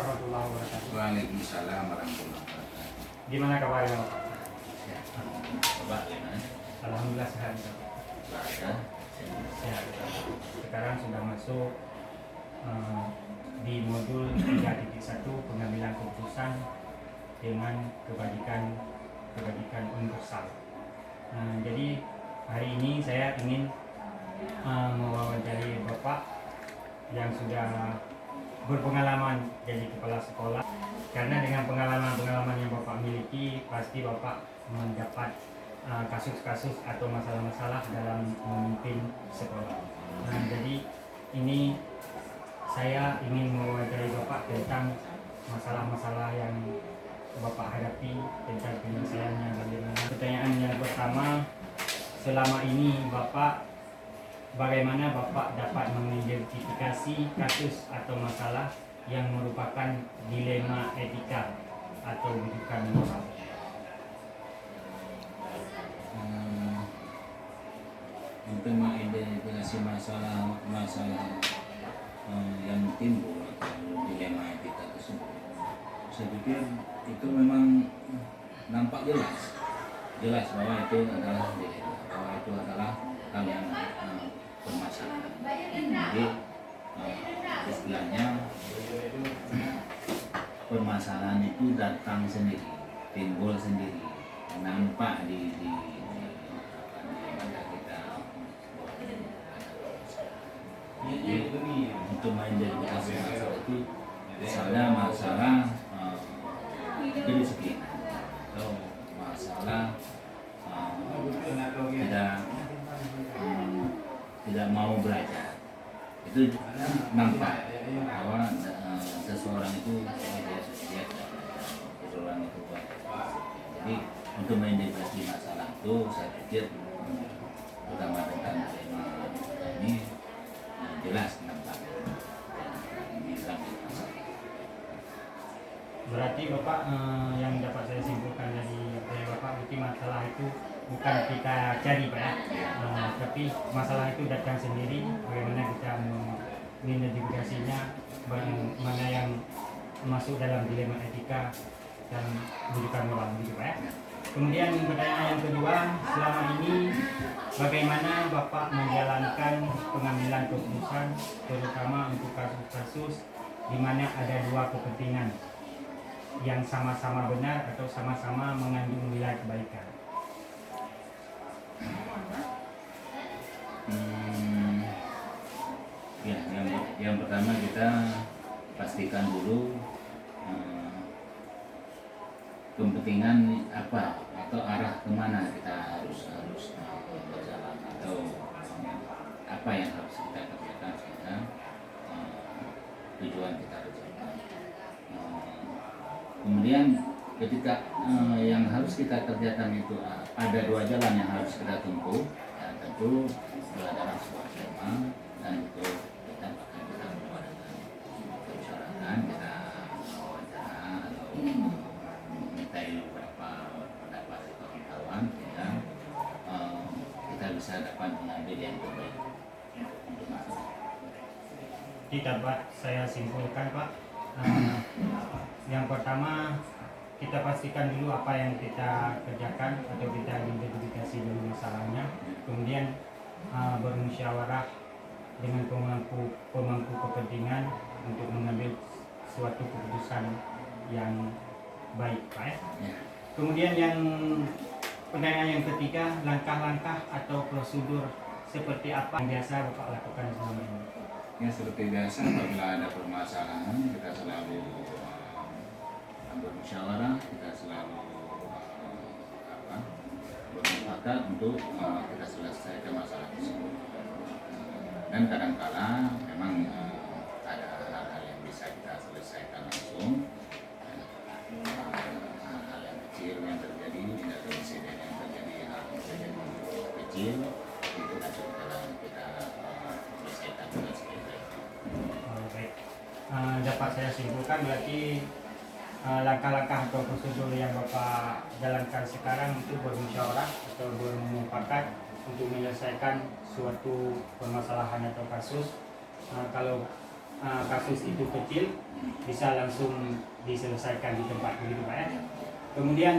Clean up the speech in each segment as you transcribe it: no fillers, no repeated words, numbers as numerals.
warahmatullahi wabarakatuh. Waalaikumsalam warahmatullahi wabarakatuh. Gimana kabarnya Bapak? Ya, coba gimana? Alhamdulillah sehat Bapak. Baca. Sehat. Sekarang sudah masuk di modul 3.1 pengambilan keputusan dengan kebajikan universal. Jadi hari ini saya ingin mewawancari Bapak yang sudah berpengalaman jadi kepala sekolah, karena dengan pengalaman yang Bapak miliki pasti Bapak mendapat kasus-kasus atau masalah-masalah dalam memimpin sekolah. Jadi ini saya ingin mewawancari Bapak tentang masalah-masalah yang Bapak hadapi, tentang penyelesaiannya bagaimana. Pertanyaan yang pertama, selama ini bagaimana Bapak dapat mengidentifikasi kasus atau masalah yang merupakan dilema etika atau rujukan moral? Untuk mengidentifikasi masalah yang timbul atau dilema etika tersebut, saya pikir itu memang nampak jelas bahwa itu adalah dilema, bahwa itu adalah hal yang bermasalah. Jadi istilahnya permasalahan itu datang sendiri, timbul sendiri, nampak di mata kita. Jadi untuk mengidentifikasi masalah itu, misalnya masalah kedisiplinan atau masalah tidak mau belajar, itu nampak bahwa seseorang itu seseorang itu. Jadi untuk mengidentifikasi masalah itu, saya pikir terutama tentang tema ini jelas nampak Berarti Bapak yang dapat saya simpulkan dari Bapak, berarti masalah itu bukan kita cari Pak ya, tapi masalah itu datang sendiri. Bagaimana kita mengidentifikasinya, mana yang masuk dalam dilema etika dan rujukan moral gitu Pak ya. Kemudian pertanyaan yang kedua, selama ini bagaimana Bapak menjalankan pengambilan keputusan, terutama untuk kasus-kasus di mana ada dua kepentingan yang sama-sama benar atau sama-sama mengandung nilai kebaikan? Ya, yang pertama kita pastikan dulu kepentingan apa atau arah kemana kita harus berjalan, atau apa yang harus kita kerjakan sehingga tujuan kita tercapai. Kemudian ketika yang harus kita kerjakan itu ada dua jalan yang harus kita tempuh, ya, tentu adalah sebuah tema, dan itu kita akan kita mengadakan perbincangan, kita wawancara atau memintai beberapa pendapat atau kawan sehingga kita bisa dapat mengambil yang terbaik untuk masalah. Dapat saya simpulkan Pak, yang pertama kita pastikan dulu apa yang kita kerjakan atau kita identifikasi dulu masalahnya, kemudian bermusyawarah dengan pemangku kepentingan untuk mengambil suatu keputusan yang baik Pak ya. Kemudian yang pertanyaan yang ketiga, langkah-langkah atau prosedur seperti apa yang biasa Bapak lakukan selama ini? Ya, seperti biasa, apabila ada permasalahan kita selalu bermusyawarah, kita selalu bermufakat untuk kita selesaikan masalah tersebut. Dan kadang-kala memang ada hal-hal yang bisa kita selesaikan langsung, hal-hal yang kecil yang terjadi, tidak ada insiden yang terjadi, hal insiden kecil itu langsung kita selesaikan dengan segera. Baik, dapat saya simpulkan berarti langkah-langkah atau prosedur yang Bapak jalankan sekarang itu bermusyawarah atau bermufakat untuk menyelesaikan suatu permasalahan atau kasus. Kalau kasus itu kecil bisa langsung diselesaikan di tempat begitu Pak ya. Kemudian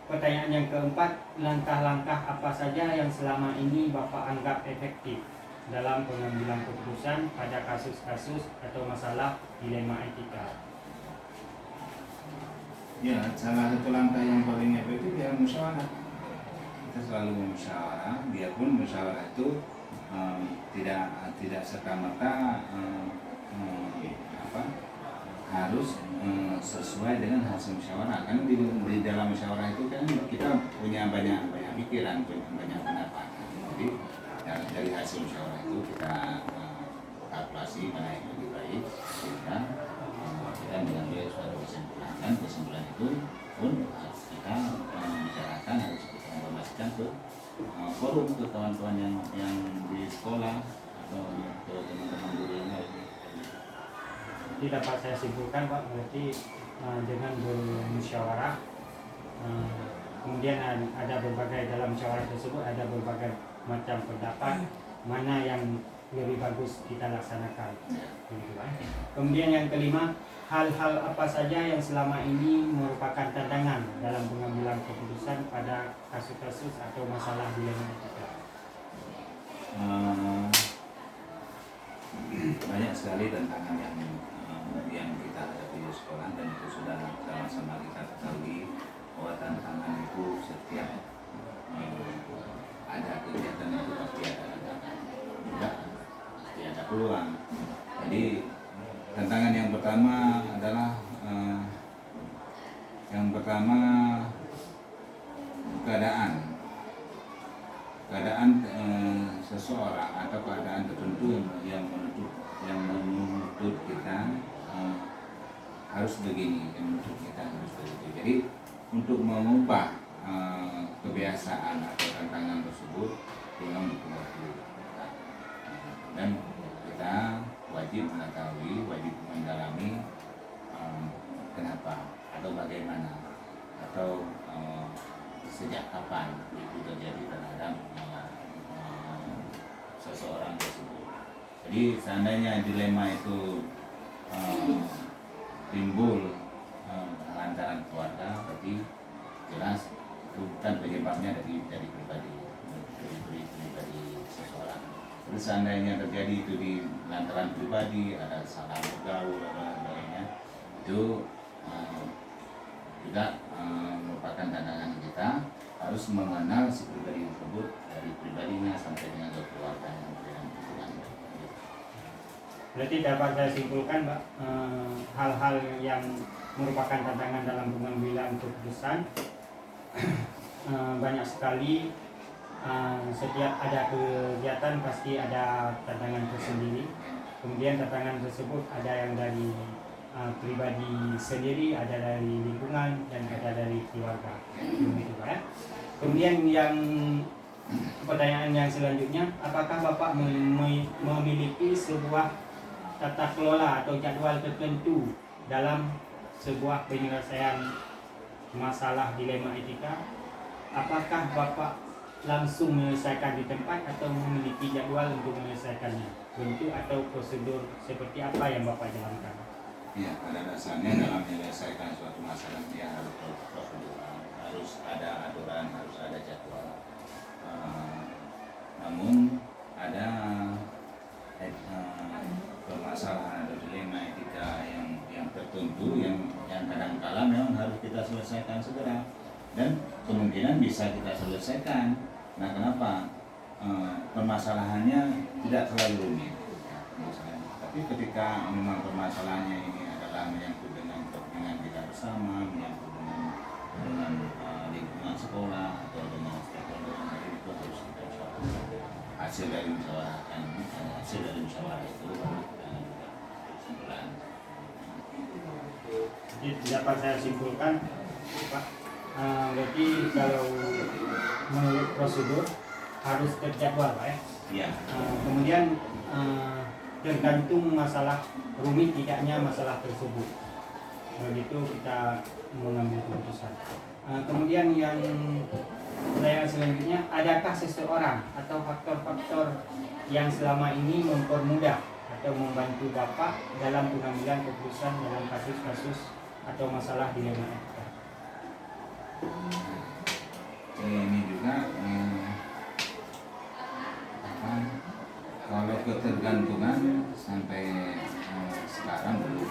pertanyaan yang keempat, langkah-langkah apa saja yang selama ini Bapak anggap efektif dalam pengambilan keputusan pada kasus-kasus atau masalah dilema etika? Ya, salah satu langkah yang paling efektif ya musyawarah. Kita selalu musyawarah, biarpun musyawarah itu tidak serta-merta harus sesuai dengan hasil musyawarah. Kan di dalam musyawarah itu kan kita punya banyak pikiran, banyak pendapat. Jadi dari hasil musyawarah itu kita kalkulasi mana yang lebih baik, sehingga kita mengambil suatu kesimpulan. Dan kesimpulan itu pun harus kita membicarakan, harus kita informasikan ke forum, ke kawan-kawan yang di sekolah atau ke teman-teman guru yang lain. Jadi dapat saya simpulkan Pak, berarti dengan bermusyawarah, kemudian ada berbagai, dalam musyawarah tersebut ada berbagai macam pendapat, mana yang lebih bagus kita laksanakan. Kemudian yang kelima, hal-hal apa saja yang selama ini merupakan tantangan dalam pengambilan keputusan pada kasus-kasus atau masalah dilema etika? Banyak sekali tantangan yang kita hadapi di sekolah, dan itu sudah sama-sama kita ketahui bahwa tantangan itu setiap ada kegiatan itu pasti ada tantangan, juga pasti ada peluang. Jadi tantangan yang pertama adalah keadaan seseorang atau keadaan tertentu yang menuntut kita harus begini, yang menuntut kita harus begitu. Jadi untuk mengubah kebiasaan atau tantangan tersebut memang butuh waktu, dan kita wajib mengetahui, wajib mendalami kenapa atau bagaimana atau sejak kapan itu terjadi terhadap seseorang tersebut. Jadi seandainya dilema itu timbul lantaran keluarga, berarti jelas itu bukan penyebabnya dari pribadi seseorang. Terus seandainya terjadi itu di lantaran pribadi, ada salah bergaul dan lainnya, itu juga merupakan tantangan kita, harus mengenal si pribadi tersebut dari pribadinya sampai dengan keluarganya. Berarti dapat saya simpulkan Pak, hal-hal yang merupakan tantangan dalam pengambilan keputusan banyak sekali. Setiap ada kegiatan pasti ada tantangan tersendiri. Kemudian tantangan tersebut ada yang dari pribadi sendiri, ada dari lingkungan, dan ada dari keluarga. Begitu Pak ya. Kemudian yang pertanyaan yang selanjutnya, apakah Bapak memiliki sebuah tata kelola atau jadwal tertentu dalam sebuah penyelesaian masalah dilema etika? Apakah Bapak langsung menyelesaikan di tempat atau memiliki jadwal untuk menyelesaikannya? Bentuk atau prosedur seperti apa yang Bapak jalankan? Ya, pada dasarnya dalam menyelesaikan suatu masalah dia harus prosedural, harus ada aturan, harus ada jadwal. Namun ada permasalahan atau dilema etika yang tertentu yang kadang-kala memang harus kita selesaikan segera, dan kemungkinan bisa kita selesaikan. Nah, kenapa? Permasalahannya tidak terlalu rumit, tapi ketika memang permasalahannya ini adalah menyangkut dengan kepentingan kita bersama, menyangkut dengan lingkungan sekolah atau dengan stakeholder yang lain, itu harus kita usahakan. Hasil dari musyawarah itu baru kita kesimpulan. Jadi dapat saya simpulkan Pak, berarti kalau menurut prosedur harus terjadwal Pak ya? Ya. Kemudian tergantung masalah rumit tidaknya masalah tersebut, begitu kita mengambil keputusan. Kemudian yang pertanyaan selanjutnya, adakah seseorang atau faktor-faktor yang selama ini mempermudah atau membantu Bapak dalam pengambilan keputusan dalam kasus-kasus atau masalah dilema etika. Ini juga kalau ketergantungan sampai sekarang belum,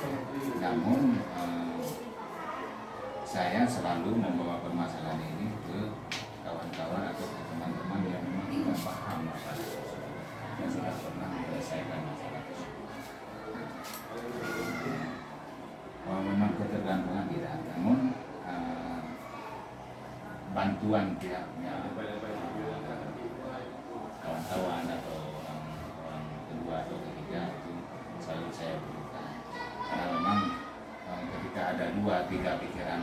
namun saya selalu membawa permasalahan ini ke kawan-kawan atau ke teman-teman yang memang tidak paham masalah tersebut dan sudah pernah menyelesaikan masalah tersebut. Kalau memang ketergantungan tidak, namun bantuan pihaknya kawan-kawan atau orang kedua atau ketiga itu selalu saya berikan, karena memang ketika ada 2-3 pikiran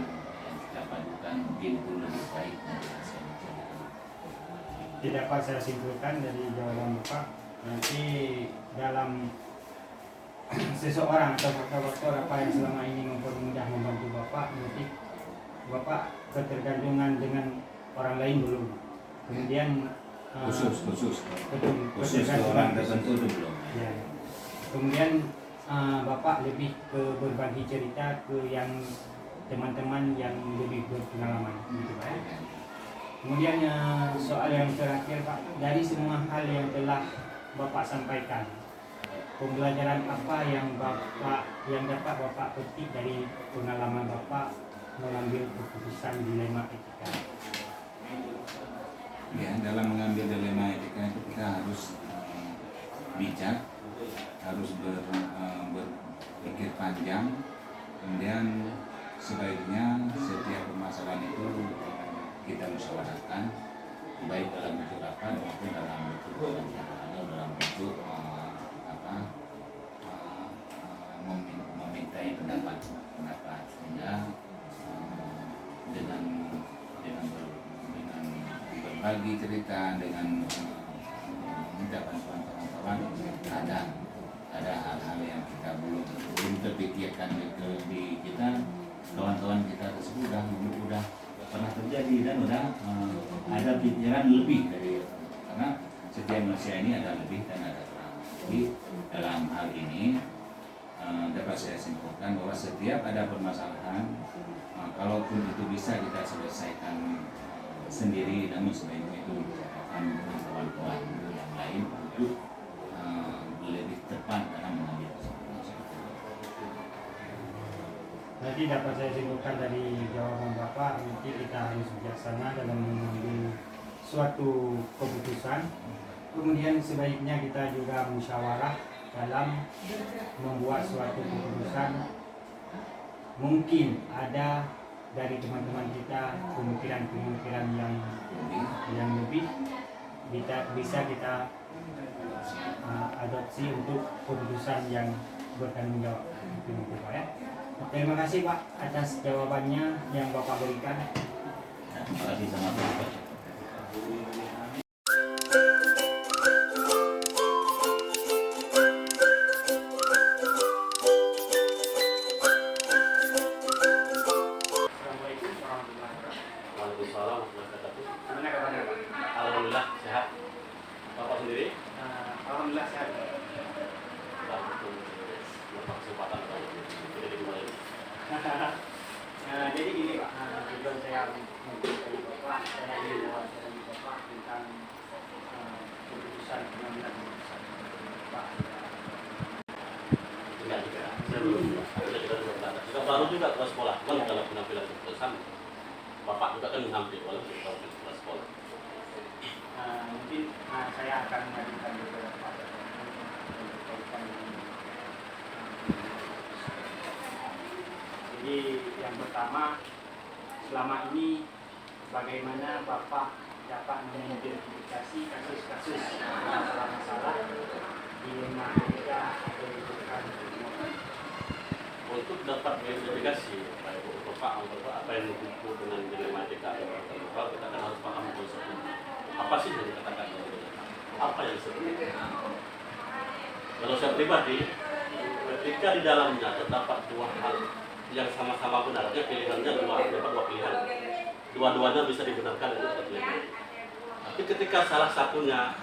yang kita padukan mungkin itu lebih baik dari hasil. Tidak dapat saya simpulkan dari jawaban Bapak, nanti dalam seseorang atau faktor-faktor apa yang selama ini mempermudah membantu Bapak, nanti Bapak ketergantungan dengan orang lain dulu, kemudian khusus ke ketergantungan orang tertentu itu belum. ya. Kemudian Bapak lebih ke berbagi cerita ke yang teman-teman yang lebih berpengalaman gitu Pak ya. Kemudian soal yang terakhir Pak, dari semua hal yang telah Bapak sampaikan, pembelajaran apa yang dapat Bapak petik dari pengalaman Bapak mengambil keputusan dilema etika? Ya, dalam mengambil dilema etika itu kita harus bijak, harus berpikir panjang, kemudian sebaiknya setiap permasalahan itu kita musyawarahkan, baik dalam bentuk rapat maupun dalam bentuk dalam bentuk memintai pendapat sehingga dengan berbagi cerita, dengan meminta bantuan kawan-kawan, ada hal-hal yang kita belum terpikirkan di kita, kawan-kawan kita tersebut udah pernah terjadi dan udah ada pikiran lebih dari, karena setiap manusia ini ada lebih dan ada kurang. Jadi dalam hal ini dapat saya simpulkan bahwa setiap ada permasalahan, kalaupun itu bisa kita selesaikan sendiri, namun sebaiknya itu akan dengan kawan-kawan yang lain untuk lebih tepat dalam mengambil keputusan. Nanti dapat saya simpulkan dari jawaban Bapak, nanti kita harus bijaksana dalam mengambil suatu keputusan. Kemudian sebaiknya kita juga musyawarah dalam membuat suatu keputusan. Mungkin ada dari teman-teman kita pemikiran-pemikiran yang lebih bisa kita adopsi untuk keputusan yang bertanggung jawab. Itu Pak ya. Terima kasih Pak atas jawabannya yang Bapak berikan. Terima kasih sama Bapak. Alhamdulillah sehat. Bapak sendiri? Alhamdulillah sehat. Kesempatan jadi dimulai. Jadi gini Pak, tujuan saya mungkin dari Bapak, saya ingin mewawancara Bapak tentang keputusan pengambilan keputusan Pak. Enggak juga. Saya belum. Kita baru juga ke sekolah. Kan dalam penampilan keputusan Bapak juga kan hampir walaupun ke sekolah. Mungkin saya akan mengajukan beberapa pertanyaan. Jadi yang pertama, selama ini bagaimana Bapak dapat mengidentifikasi kasus-kasus masalah-masalah dilema etika atau bukan? Untuk dapat verifikasi Bapak apa yang disebut dengan dilema etika, kita kan harus paham konsepnya. Apa sih yang dikatakan apa yang disebut? Kalau saya pribadi, ketika di dalamnya terdapat dua hal yang sama-sama benar, pilihannya dua pilihan, dua-duanya bisa dibenarkan untuk terjadi. Tapi ketika salah satunya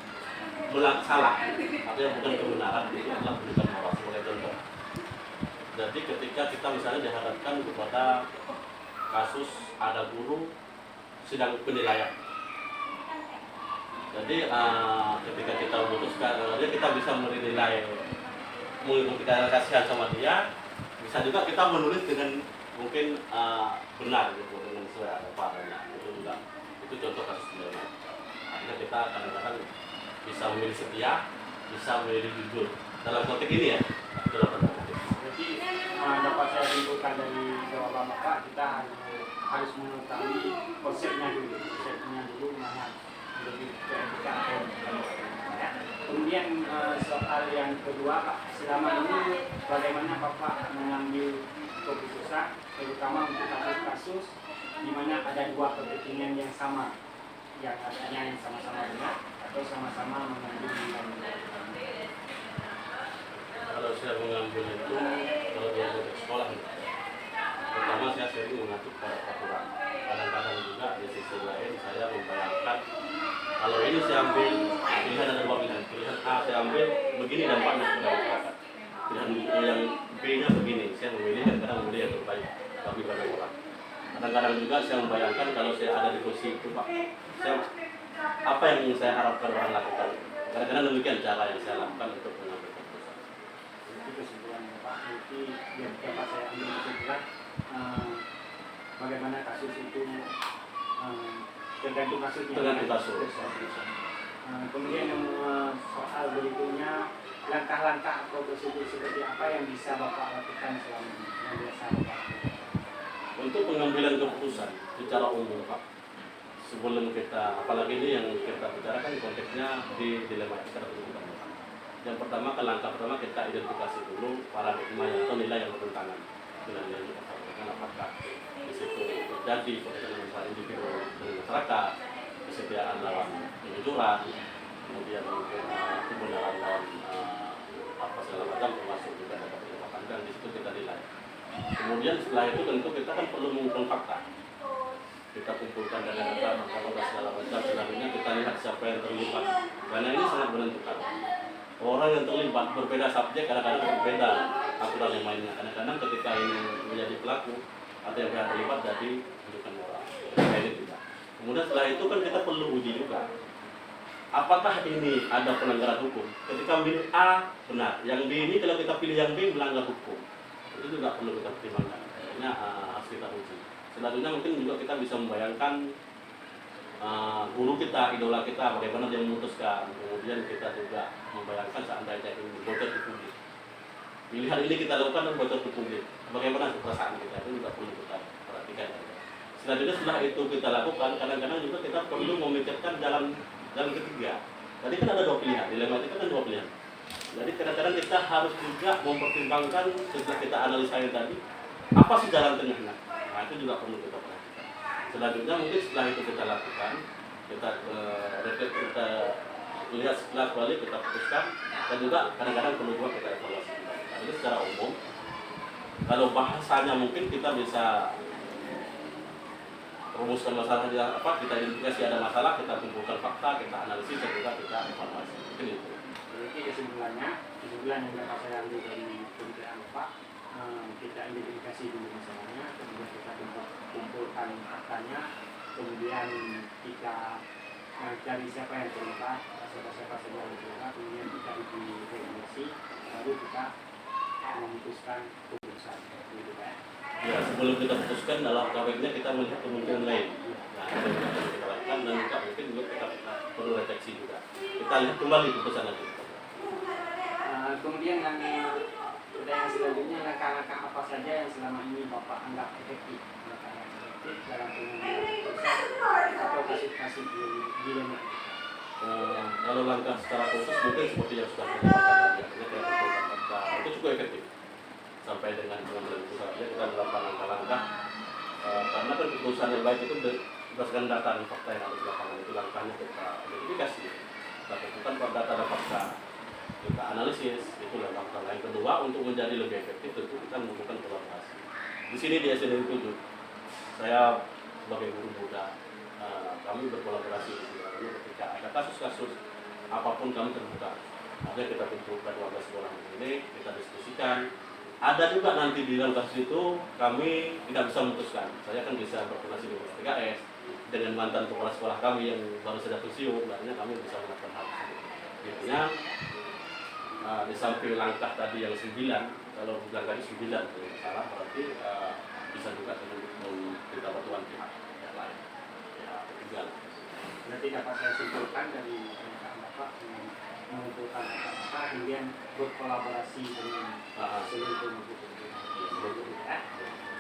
salah, artinya bukan kebenaran, itu adalah bukan moral. Jadi ketika kita misalnya dihadapkan kepada kasus ada guru sedang penilaian. Jadi ketika kita memutuskan, kita bisa menilai, kita kasihan sama dia, bisa juga kita menulis dengan mungkin benar gitu, dengan sesuai ada padanya. Itu juga, itu contoh kasus penilaian. Akhirnya kita kadang-kadang bisa memilih setia, bisa memilih jujur. Dalam konteks ini ya, dalam konteks. Jadi dapat saya simpulkan dari jawaban Bapak, kita harus mengetahui konsepnya dulu mana lebih etika atau bukan. Ya. Kemudian soal yang kedua Pak, selama ini bagaimana Bapak mengambil keputusan terutama untuk kasus-kasus di mana ada dua kepentingan yang sama, yang artinya yang sama-sama benar atau sama-sama mengambil nilai. Kalau saya mengambil itu, kalau dia dari sekolah, pertama saya sering mengacu pada aturan. Kadang-kadang juga di sisi lain saya membayangkan kalau ini saya ambil pilihan ada dua pilihan. Pilihan A saya ambil begini dampaknya kepada masyarakat. Pilihan yang B-nya begini. Saya memilih kadang-kadang memilih yang terbaik bagi banyak orang. Kadang-kadang juga saya membayangkan kalau saya ada di posisi itu Pak, apa yang saya harapkan orang lakukan. Kadang-kadang demikian cara yang saya lakukan untuk mengambil keputusan. Itu kesimpulannya Pak. Jadi yang dapat saya ambil kesimpulan bagaimana kasus itu tergantung kasusnya. Tergantung kasus. Kemudian yang soal berikutnya langkah-langkah atau prosedur seperti apa yang bisa Bapak lakukan selama ini yang biasa Bapak lakukan? Untuk pengambilan keputusan secara umum Pak, sebelum kita, apalagi ini yang kita bicarakan konteksnya di dilematika dan tuntutan. Yang pertama, langkah pertama kita identifikasi dulu paradigma atau nilai yang bertentangan dengan nilai yang kita apakah di situ terjadi pertentangan antara individu dengan masyarakat, kesediaan lawan kejujuran, kemudian mungkin kebenaran lawan apa segala macam termasuk juga dapat dilakukan dan di situ kita nilai. Kemudian setelah itu tentu kita kan perlu mengumpulkan fakta. Kita kumpulkan data dan segala macam, selanjutnya kita lihat siapa yang terlibat. Karena ini sangat menentukan. Orang yang terlibat berbeda subjek, kadang-kadang berbeda aturan yang mainnya. Kadang-kadang ketika ini menjadi pelaku atau yang terlibat jadi rujukan moral. Ini tidak. Kemudian setelah itu kan kita perlu uji juga. Apakah ini ada pelanggaran hukum? Ketika pilih A benar, yang B ini kalau kita pilih yang B melanggar hukum. Itu juga perlu kita pertimbangkan. Ini harus kita uji. Selanjutnya mungkin juga kita bisa membayangkan guru kita, idola kita, bagaimana dia memutuskan. Kemudian kita juga membayangkan seandainya ini bocor di publik. Pilihan ini kita lakukan dan bocor di publik. Bagaimana perasaan kita itu juga perlu kita perhatikan. Selanjutnya setelah itu kita lakukan, kadang-kadang juga kita perlu memikirkan jalan ketiga. Tadi kan ada dua pilihan, dilema itu kan dua pilihan. Jadi kadang-kadang kita harus juga mempertimbangkan setelah kita analisa yang tadi, apa sih jalan tengahnya. Nah itu juga perlu kita perhatikan. Selanjutnya mungkin setelah itu kita lakukan, kita lihat setelah balik kita putuskan, dan juga kadang-kadang perlu juga kita evaluasi. Nah, ini secara umum, kalau bahasanya mungkin kita bisa rumuskan masalahnya apa, kita identifikasi ada masalah, kita kumpulkan fakta, kita analisis, dan juga kita evaluasi. Mungkin itu. Jadi kesimpulan yang dapat saya ambil dari pemberitaan Bapak, kita identifikasi dulu masalahnya, kemudian kita kumpulkan faktanya, kemudian kita cari siapa yang terlibat, siapa saja yang terlibat, kemudian kita uji regulasi, baru kita memutuskan keputusan. Gitu, Pak. Ya, sebelum kita putuskan dalam KWN kita melihat kemungkinan lain. Nah, itu yang akan kita lakukan dan juga mungkin juga kita perlu refleksi juga. Kita lihat kembali keputusan itu. Kemudian yang selanjutnya langkah-langkah apa saja yang selama ini Bapak anggap efektif dalam pengambilan keputusan atau kasus-kasus dilema? Kalau langkah secara khusus mungkin seperti yang sudah kita lakukan, itu cukup efektif. Sampai dengan pengambilan keputusan kita melakukan langkah-langkah karena kan keputusan yang baik itu berdasarkan data dan fakta yang ada di lapangan. Itu langkahnya kita identifikasi, kita tentukan data dan fakta, kita analisis. Itu langkah yang kedua. Untuk menjadi lebih efektif tentu kita membutuhkan kolaborasi. Di sini di SDN 7 saya sebagai guru muda, kami berkolaborasi di sini. Ketika ada kasus-kasus apapun kami terbuka. Ada kita kumpulkan 12 sekolah ini, kita diskusikan, ada juga nanti di dalam kasus itu kami tidak bisa memutuskan. Saya kan bisa berkoordinasi dengan PKS, dengan mantan kepala sekolah kami yang baru saja pensiun, artinya kami bisa melakukan hal tersebut. Intinya di samping langkah tadi yang 9, kalau bilang tadi 9 kalau salah, berarti bisa juga dengan kita bantuan pihak yang lain. Ya, juga. Berarti dapat saya simpulkan dari pernyataan Bapak mengumpulkan apa kemudian berkolaborasi dengan seluruh penduduk.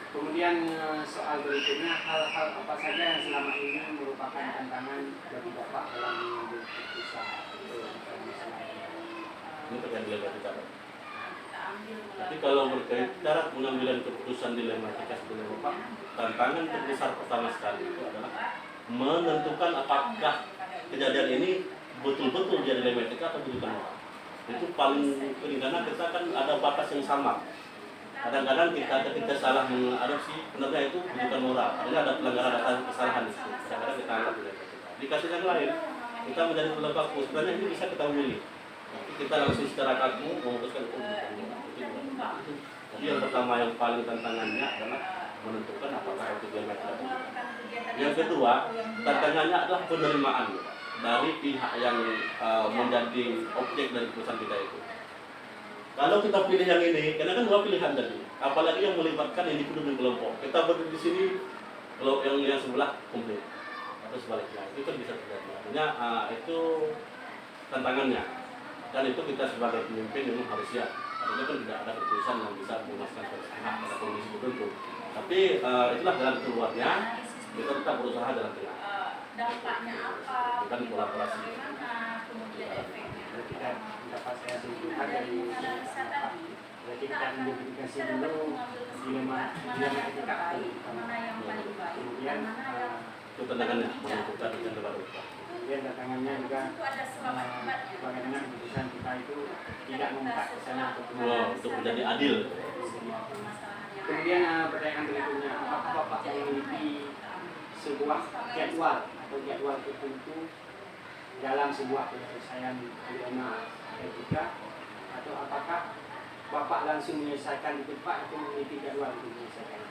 Kemudian soal berikutnya, hal-hal apa saja yang selama ini merupakan tantangan bagi Bapak dalam mengambil keputusan masalah ini? Ini terkait dilematika. Tapi kalau berkait cara pengambilan keputusan dilematika sebenarnya Bapak, tantangan terbesar pertama sekali itu adalah menentukan apakah kejadian ini betul-betul jadi dilematika atau bukan. Itu paling penting karena kita kan ada batas yang sama. Kadang-kadang kita salah mengadopsi sebenarnya itu bukan moral, artinya ada pelanggaran atas kesalahan di situ. Kadang-kadang kita anggap dilematika. Di kasus yang lain kita menjadi pelengkap, sebenarnya ini bisa kita milih. Kita langsung secara kaku memutuskan itu bukan moral. Jadi yang pertama yang paling tantangannya adalah menentukan apakah itu dilematika. Yang kedua, tantangannya adalah penerimaan dari pihak yang menjadi objek dari keputusan kita itu. Kalau kita pilih yang ini, karena kan 2 pilihan tadi, apalagi yang melibatkan individu dan kelompok. Kita berdiri di sini, kalau yang sebelah komplit atau sebaliknya, itu kan bisa terjadi. Artinya itu tantangannya. Dan itu kita sebagai pemimpin memang harus siap. Artinya kan tidak ada keputusan yang bisa memuaskan pihak pada kondisi tertentu. Tapi itulah jalan keluarnya. Kita tetap berusaha jalan tengah. Dampaknya apa? Bukan kolaborasi. Kemudian efeknya. Kita dapat saya simpulkan dari berarti kita identifikasi dulu dilematika mana yang paling baik, kemudian Itu tantangannya menentukan dan baru. kemudian tantangannya juga bagaimana keputusan kita itu tidak membuka kesana Untuk menjadi adil. Kemudian pertanyaan berikutnya, apakah Bapak memiliki sebuah jadwal atau jadwal tertentu dalam sebuah penyelesaian dilema etika, atau apakah Bapak langsung menyelesaikan di tempat atau memiliki jadwal untuk menyelesaikan?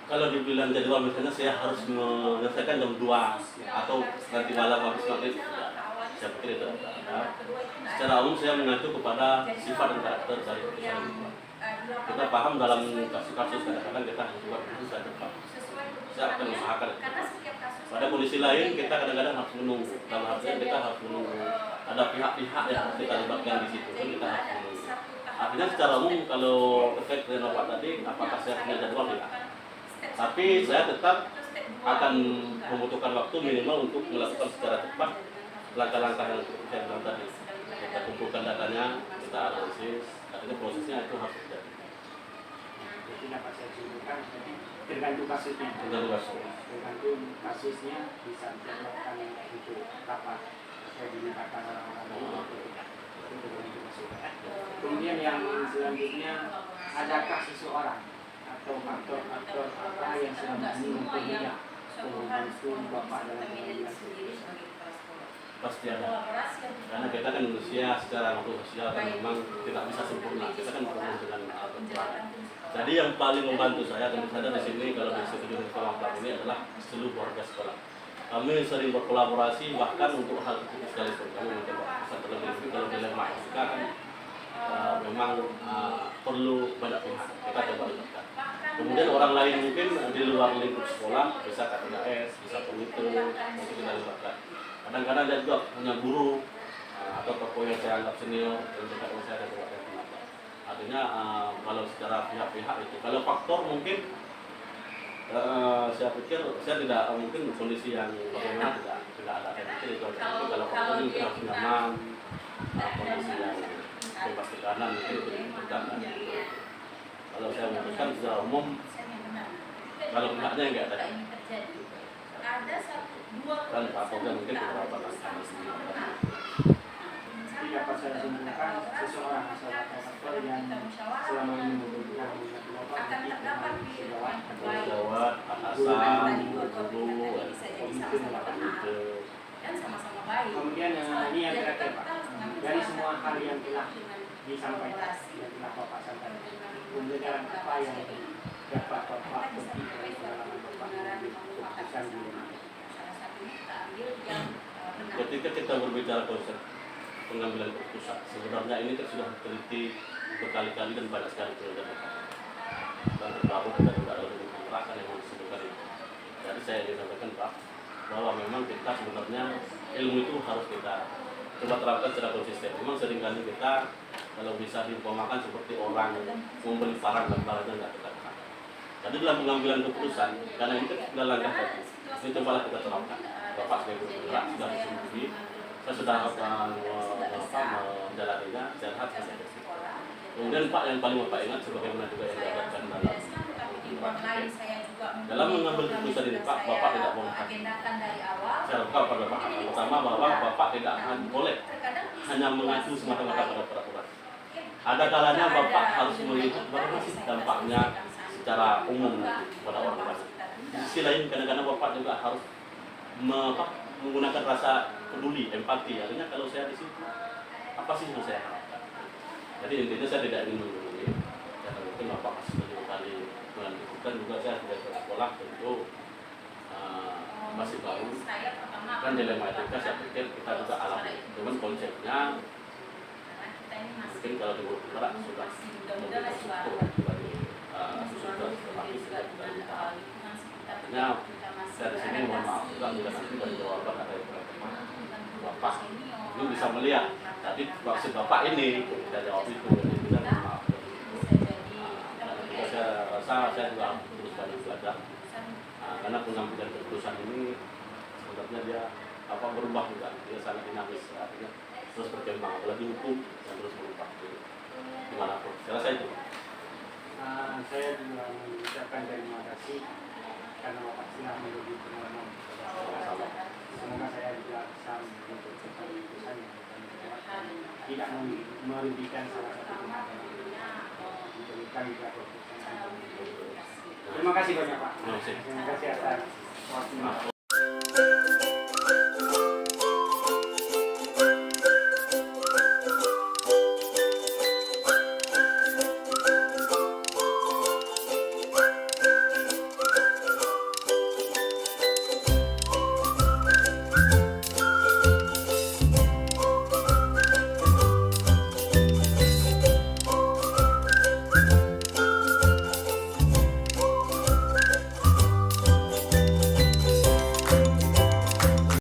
Kalau dibilang jadwal misalnya saya harus menyelesaikan jam 2 atau nanti malam habis maghrib, saya pikir itu ada. Secara umum saya mengacu kepada sifat dan karakter dari keputusan itu. Kita paham dalam kasus-kasus kadang-kadang kita harus juga keputusan cepat. Saya akan usahakan. Pada kondisi lain kita kadang-kadang harus menunggu. Dalam artian kita harus menunggu ada pihak-pihak yang harus kita libatkan di situ. Kita harus menunggu. Artinya secara umum kalau terkait dengan Bapak tadi, apakah saya punya jadwal tidak? Tapi saya tetap akan membutuhkan waktu minimal untuk melakukan secara cepat langkah-langkah yang saya bilang tadi. Kita kumpulkan datanya, kita analisis, artinya prosesnya itu harus terjadi. Jadi dapat saya simpulkan, jadi tergantung kasusnya. Tergantung kasusnya bisa dijadwalkan untuk rapat atau dimintakan orang-orang lain atau tidak. Itu tergantung kasusnya. Kemudian yang selanjutnya, adakah seseorang atau faktor-faktor apa yang selama ini mempunyai membantu Bapak dalam mengambil keputusan? Pasti ada. Karena kita kan manusia secara makhluk sosial kan memang tidak bisa sempurna. Kita kan penuh dengan kekurangan. Jadi yang paling membantu saya tentu saja di sini kalau di studio sekolah ini adalah seluruh warga sekolah. Kami sering berkolaborasi bahkan untuk hal kecil sekalipun. Kami mencoba terlebih kalau dilema etika kan memang perlu banyak pihak. Kita coba libatkan. Kemudian orang lain mungkin di luar lingkup sekolah bisa KPKS, bisa komite, mungkin kita libatkan. Kadang-kadang dia juga punya guru atau tokoh yang saya anggap senior dan juga yang saya ada buat yang pendapat. Artinya kalau secara pihak-pihak itu, kalau faktor mungkin saya pikir saya tidak mungkin kondisi yang bagaimana tidak ada. Saya pikir itu aja. Tapi kalau faktor mungkin harus nyaman, kondisi yang bebas tekanan mungkin itu dibutuhkan. Kalau saya memutuskan secara umum, kalau pihaknya enggak ada. Kan faktornya mungkin beberapa tantangan sendiri. Jadi dapat saya simpulkan seseorang atau faktor yang selama ini membutuhkan akan terdapat di Jawab, atasan, guru, komite, dan sama-sama baik. Kemudian ini yang terakhir Pak, dari semua hal yang telah disampaikan yang telah Bapak sampaikan. Pembelajaran apa yang dapat Bapak petik dari pengalaman Bapak mengambil keputusan di Remaja? salah satunya kita ambil yang benar. Ketika kita berbicara konsep pengambilan keputusan, sebenarnya ini kan sudah teliti berkali-kali dan banyak sekali penelitian. Dan terbaru kita juga ada penerapan yang disebutkan itu. Jadi saya ingin sampaikan Pak, bahwa memang kita sebenarnya ilmu itu harus kita coba terapkan secara konsisten. Memang seringkali kita kalau bisa diumpamakan seperti orang membeli barang dan barangnya nggak kita kenal. Jadi dalam pengambilan keputusan, karena ini kan sudah langkah tadi, ini cobalah kita terapkan. Bapak sebagai penggerak sudah disetujui, saya sudah menjalaninya, sehat saya. Kemudian Pak yang paling Bapak ingat sebagaimana juga yang didapatkan dalam mengambil keputusan ini Pak, Bapak tidak boleh saya buka pada Bapak. Pertama bahwa Bapak tidak boleh hanya mengacu semata-mata pada peraturan. Ada kalanya Bapak harus melihat bagaimana sih dampaknya secara umum pada orang banyak. Di sisi lain kadang-kadang Bapak juga harus menggunakan rasa peduli, empati. Artinya kalau saya di situ, apa sih yang saya harapkan? Jadi intinya saya tidak ingin menggurui. Ya, mungkin Bapak masih banyak kali melanjutkan juga saya sudah ke sekolah tentu masih baru. Kan dilema etika saya pikir kita juga alami. Cuman konsepnya mungkin kalau di Bukit sudah memberikan struktur dari sudah tetapi sudah kita artinya dari sini mohon maaf juga bila nanti dari jawaban ada yang berkembang Bapak ini bisa melihat tadi maksud Bapak ini kita jawab itu jadi kita mohon maaf dan juga saya rasa saya juga terus banyak belajar karena pengambilan keputusan ini sebenarnya dia berubah juga dia sangat dinamis artinya terus berkembang apalagi hukum yang terus berubah dimanapun saya rasa itu. Saya juga mengucapkan terima kasih karena Bapak sudah memberi pengalaman kepada saya. Semoga saya juga bisa membuat keputusan yang tidak merugikan salah satu pihak memberikan juga keputusan. Terima kasih banyak Pak. Terima kasih atas waktunya.